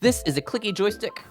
This is a clicky joystick,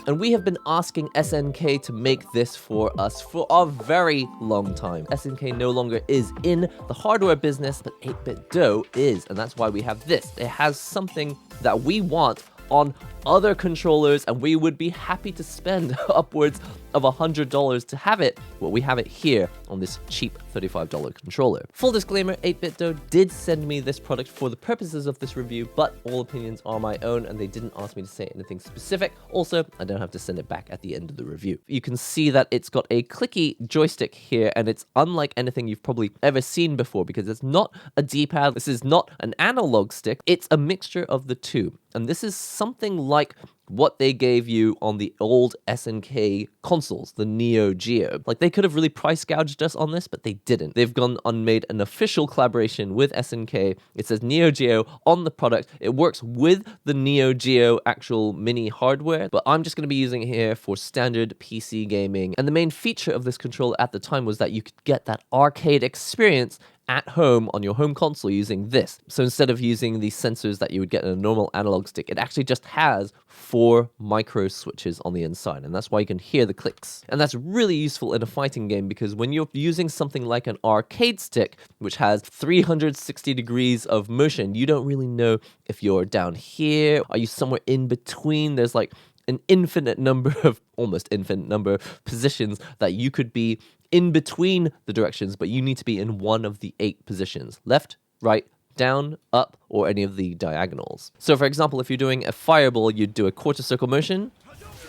and we have been asking SNK to make this for us for a very long time. SNK no longer is in the hardware business, but 8BitDo is, and that's why we have this. It has something that we want on other controllers, and we would be happy to spend upwards of $100 to have it, but we have it here on this cheap $35 controller. Full disclaimer, 8BitDo did send me this product for the purposes of this review, but all opinions are my own, and they didn't ask me to say anything specific. Also, I don't have to send it back at the end of the review. You can see that it's got a clicky joystick here, and it's unlike anything you've probably ever seen before, because it's not a D-pad, this is not an analog stick, it's a mixture of the two. And this is something like what they gave you on the old SNK consoles, the NeoGeo. Like, they could have really price gouged us on this, but they didn't. They've gone and made an official collaboration with SNK. It says NeoGeo on the product. It works with the NeoGeo actual mini hardware, but I'm just going to be using it here for standard PC gaming. And the main feature of this controller at the time was that you could get that arcade experience at home on your home console using this. So instead of using the sensors that you would get in a normal analog stick, it actually just has 4 micro switches on the inside, and that's why you can hear the clicks. And that's really useful in a fighting game, because when you're using something like an arcade stick, which has 360 degrees of motion, you don't really know if you're down here, are you somewhere in between. There's like an almost infinite number of positions that you could be in between the directions, but you need to be in one of the 8 positions: left, right, down, up, or any of the diagonals. So for example, if you're doing a fireball, you'd do a quarter circle motion,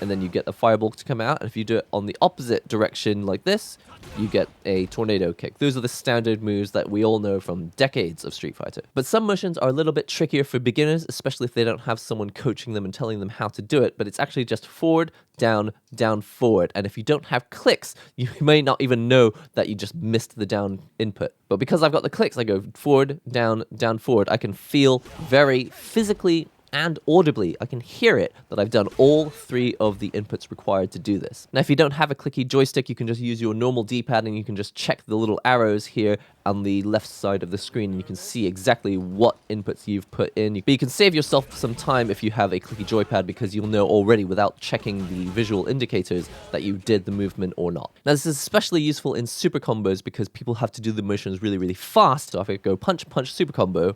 and then you get the fireball to come out. And if you do it on the opposite direction like this, you get a tornado kick. Those are the standard moves that we all know from decades of Street Fighter. But some motions are a little bit trickier for beginners, especially if they don't have someone coaching them and telling them how to do it. But it's actually just forward, down, down, forward. And if you don't have clicks, you may not even know that you just missed the down input. But because I've got the clicks, I go forward, down, down, forward. I can feel very physically and audibly, I can hear it, that I've done all 3 of the inputs required to do this. Now, if you don't have a clicky joystick, you can just use your normal D-pad, and you can just check the little arrows here on the left side of the screen, and you can see exactly what inputs you've put in. But you can save yourself some time if you have a clicky joypad, because you'll know already without checking the visual indicators that you did the movement or not. Now, this is especially useful in super combos, because people have to do the motions really, really fast. So if I go punch, punch, super combo,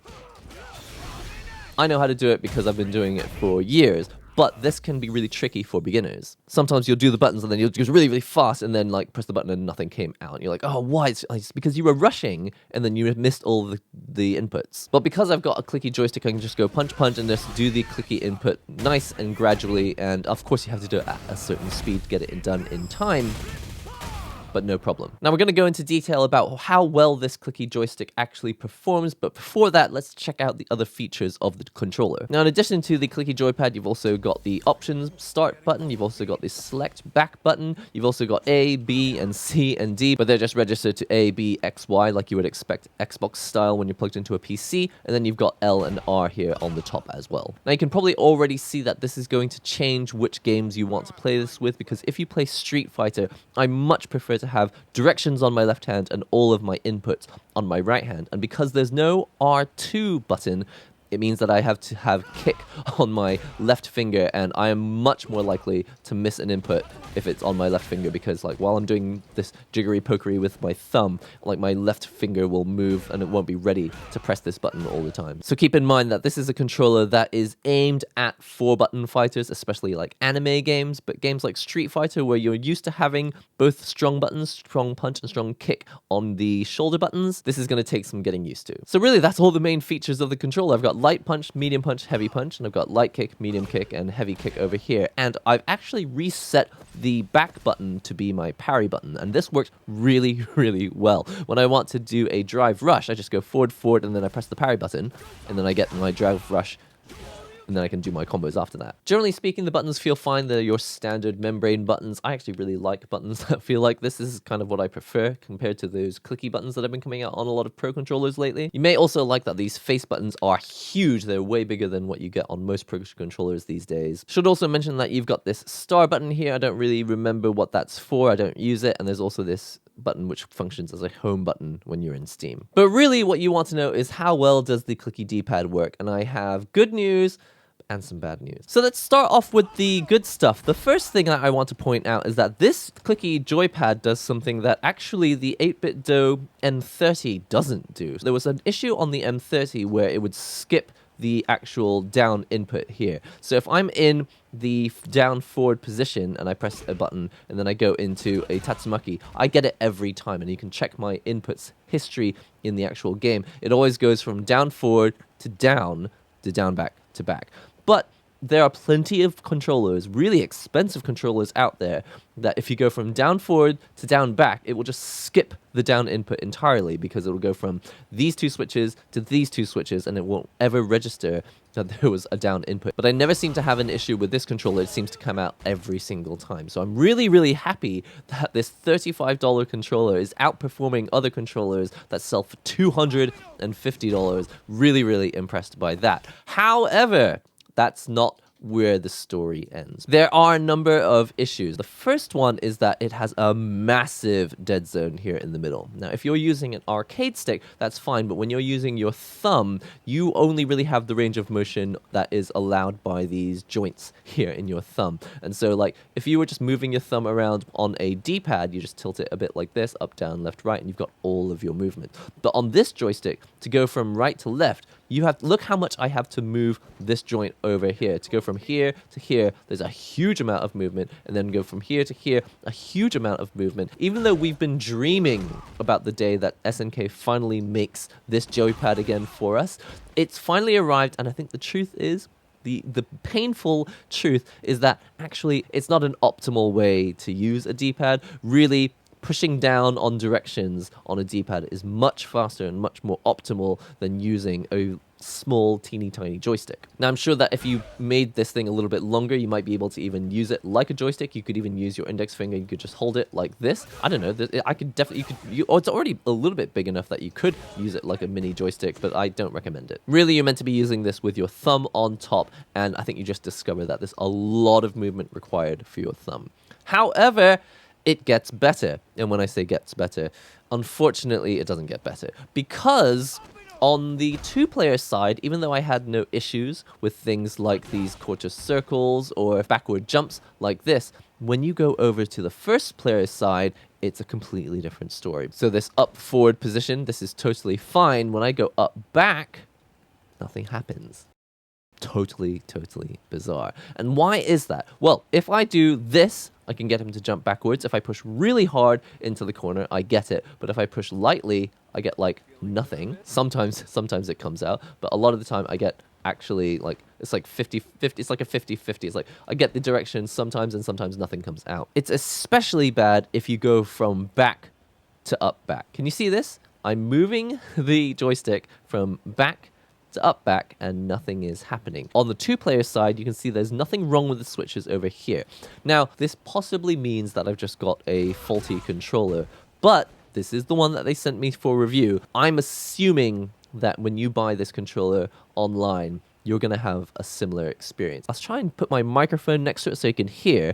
I know how to do it because I've been doing it for years, but this can be really tricky for beginners. Sometimes you'll do the buttons and then you'll just really, really fast and then like press the button and nothing came out. And you're like, oh, why? It's because you were rushing and then you missed all the inputs. But because I've got a clicky joystick, I can just go punch, punch, and just do the clicky input nice and gradually. And of course you have to do it at a certain speed to get it done in time, but no problem. Now we're going to go into detail about how well this clicky joystick actually performs, but before that, let's check out the other features of the controller. Now, in addition to the clicky joypad, you've also got the options start button, you've also got the select back button, you've also got A, B, and C, and D, but they're just registered to A, B, X, Y, like you would expect Xbox style when you're plugged into a PC, and then you've got L and R here on the top as well. Now you can probably already see that this is going to change which games you want to play this with, because if you play Street Fighter, I much prefer to have directions on my left hand and all of my inputs on my right hand. And because there's no R2 button, it means that I have to have kick on my left finger, and I am much more likely to miss an input if it's on my left finger, because like while I'm doing this jiggery pokery with my thumb, like my left finger will move and it won't be ready to press this button all the time. So keep in mind that this is a controller that is aimed at 4-button fighters, especially like anime games, but games like Street Fighter where you're used to having both strong buttons, strong punch and strong kick on the shoulder buttons, this is going to take some getting used to. So really that's all the main features of the controller. I've got light punch, medium punch, heavy punch, and I've got light kick, medium kick, and heavy kick over here. And I've actually reset the back button to be my parry button, and this works really, really well. When I want to do a drive rush, I just go forward, forward, and then I press the parry button, and then I get my drive rush, and then I can do my combos after that. Generally speaking, the buttons feel fine. They're your standard membrane buttons. I actually really like buttons that feel like this. This is kind of what I prefer compared to those clicky buttons that have been coming out on a lot of pro controllers lately. You may also like that these face buttons are huge. They're way bigger than what you get on most pro controllers these days. Should also mention that you've got this star button here. I don't really remember what that's for. I don't use it. And there's also this button which functions as a home button when you're in Steam. But really what you want to know is how well does the Clicky D-Pad work? And I have good news and some bad news. So let's start off with the good stuff. The first thing I want to point out is that this Clicky joypad does something that actually the 8BitDo M30 doesn't do. There was an issue on the M30 where it would skip the actual down input here. So if I'm in the down forward position and I press a button and then I go into a Tatsumaki, I get it every time, and you can check my inputs history in the actual game. It always goes from down forward to down back to back. But there are plenty of controllers, really expensive controllers out there, that if you go from down forward to down back, it will just skip the down input entirely, because it will go from these two switches to these two switches, and it won't ever register that there was a down input. But I never seem to have an issue with this controller. It seems to come out every single time. So I'm really, really happy that this $35 controller is outperforming other controllers that sell for $250. Really, really impressed by that. However, that's not where the story ends. There are a number of issues. The first one is that it has a massive dead zone here in the middle. Now, if you're using an arcade stick, that's fine, but when you're using your thumb, you only really have the range of motion that is allowed by these joints here in your thumb. And so, like, if you were just moving your thumb around on a D-pad, you just tilt it a bit like this, up, down, left, right, and you've got all of your movement. But on this joystick, to go from right to left, you have, look how much I have to move this joint over here. To go from here to here, there's a huge amount of movement, and then go from here to here, a huge amount of movement. Even though we've been dreaming about the day that SNK finally makes this joypad again for us, it's finally arrived, and I think the truth is, the painful truth is that actually it's not an optimal way to use a D-pad. Really, pushing down on directions on a D-pad is much faster and much more optimal than using a small, teeny tiny joystick. Now, I'm sure that if you made this thing a little bit longer, you might be able to even use it like a joystick. You could even use your index finger. You could just hold it like this. I don't know. I could definitely, it's already a little bit big enough that you could use it like a mini joystick, but I don't recommend it. Really, you're meant to be using this with your thumb on top, and I think you just discovered that there's a lot of movement required for your thumb. However, it gets better. And when I say gets better, unfortunately, it doesn't get better. Because on the two-player side, even though I had no issues with things like these quarter circles or backward jumps like this, when you go over to the first-player side, it's a completely different story. So this up-forward position, this is totally fine. When I go up-back, nothing happens. Totally bizarre. And why is that? Well, if I do this, I can get him to jump backwards. If I push really hard into the corner, I get it. But if I push lightly, I get like nothing. Sometimes it comes out, but a lot of the time I get actually like, it's like 50-50. It's like a 50-50. It's like I get the direction sometimes and sometimes nothing comes out. It's especially bad if you go from back to up back. Can you see this? I'm moving the joystick from back to up back and nothing is happening. On the two-player side, you can see there's nothing wrong with the switches over here. Now, this possibly means that I've just got a faulty controller, but this is the one that they sent me for review. I'm assuming that when you buy this controller online, you're going to have a similar experience. Let's try and put my microphone next to it so you can hear.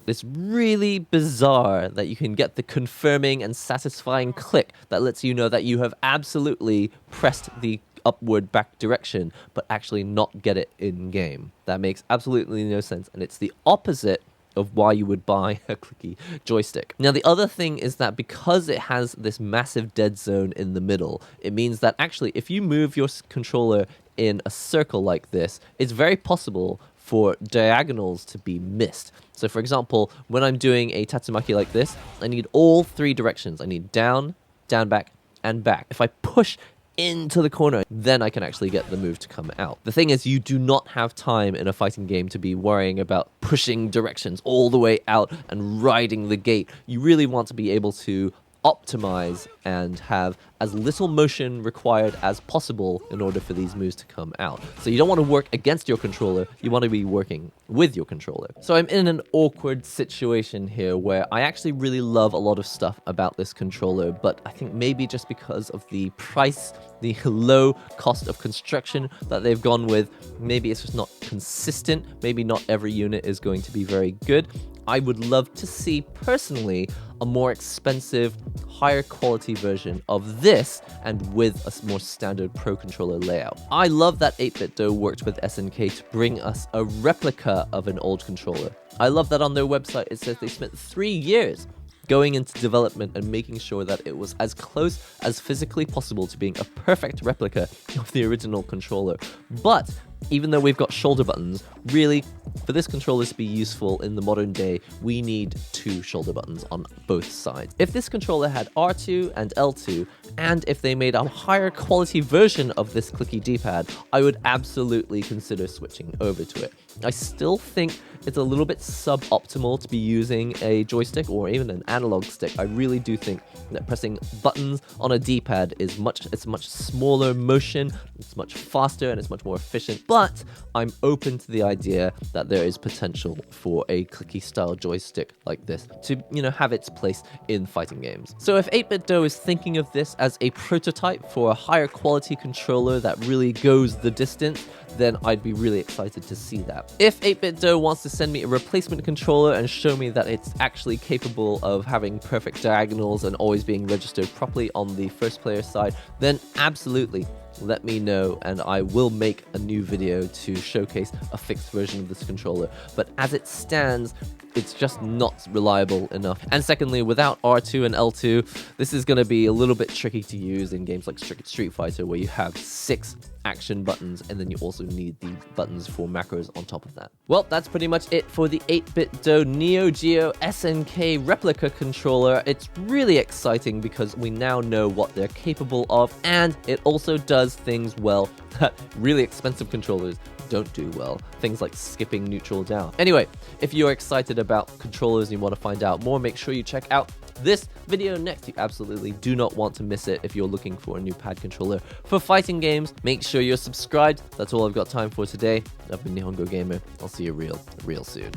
It's really bizarre that you can get the confirming and satisfying click that lets you know that you have absolutely pressed the upward back direction, but actually not get it in-game. That makes absolutely no sense, and it's the opposite of why you would buy a Clicky joystick. Now, the other thing is that because it has this massive dead zone in the middle, it means that actually if you move your controller in a circle like this, it's very possible for diagonals to be missed. So for example, when I'm doing a Tatsumaki like this, I need all three directions. I need down, down back, and back. If I push into the corner, then I can actually get the move to come out. The thing is, you do not have time in a fighting game to be worrying about pushing directions all the way out and riding the gate. You really want to be able to optimize and have as little motion required as possible in order for these moves to come out. So you don't want to work against your controller, you want to be working with your controller. So I'm in an awkward situation here where I actually really love a lot of stuff about this controller, but I think maybe just because of the price, the low cost of construction that they've gone with, maybe it's just not consistent, maybe not every unit is going to be very good. I would love to see, personally, a more expensive, higher quality version of this and with a more standard Pro Controller layout. I love that 8BitDo worked with SNK to bring us a replica of an old controller. I love that on their website it says they spent 3 years going into development and making sure that it was as close as physically possible to being a perfect replica of the original controller. But even though we've got shoulder buttons, really, for this controller to be useful in the modern day, we need 2 shoulder buttons on both sides. If this controller had R2 and L2, and if they made a higher quality version of this Clicky D-Pad, I would absolutely consider switching over to it. I still think it's a little bit suboptimal to be using a joystick or even an analog stick. I really do think that pressing buttons on a D-pad is it's a much smaller motion, it's much faster, and it's much more efficient. But I'm open to the idea that there is potential for a clicky style joystick like this to, have its place in fighting games. So if 8BitDo is thinking of this as a prototype for a higher quality controller that really goes the distance, then I'd be really excited to see that. If 8BitDo wants to send me a replacement controller and show me that it's actually capable of having perfect diagonals and always being registered properly on the first player side, then absolutely let me know and I will make a new video to showcase a fixed version of this controller. But as it stands, it's just not reliable enough. And secondly, without R2 and L2, this is going to be a little bit tricky to use in games like Street Fighter, where you have 6 action buttons, and then you also need the buttons for macros on top of that. Well, that's pretty much it for the 8BitDo NeoGeo SNK replica controller. It's really exciting because we now know what they're capable of, and it also does things well that really expensive controllers don't do well. Things like skipping neutral down. Anyway, if you're excited about controllers and you want to find out more, make sure you check out this video next. You absolutely do not want to miss it if you're looking for a new pad controller for fighting games. Make sure you're subscribed. That's all I've got time for today. I've been NihongoGamer. I'll see you real soon.